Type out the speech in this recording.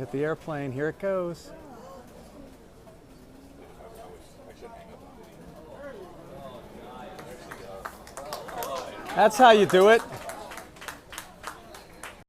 at the airplane. Here it goes. That's how you do it.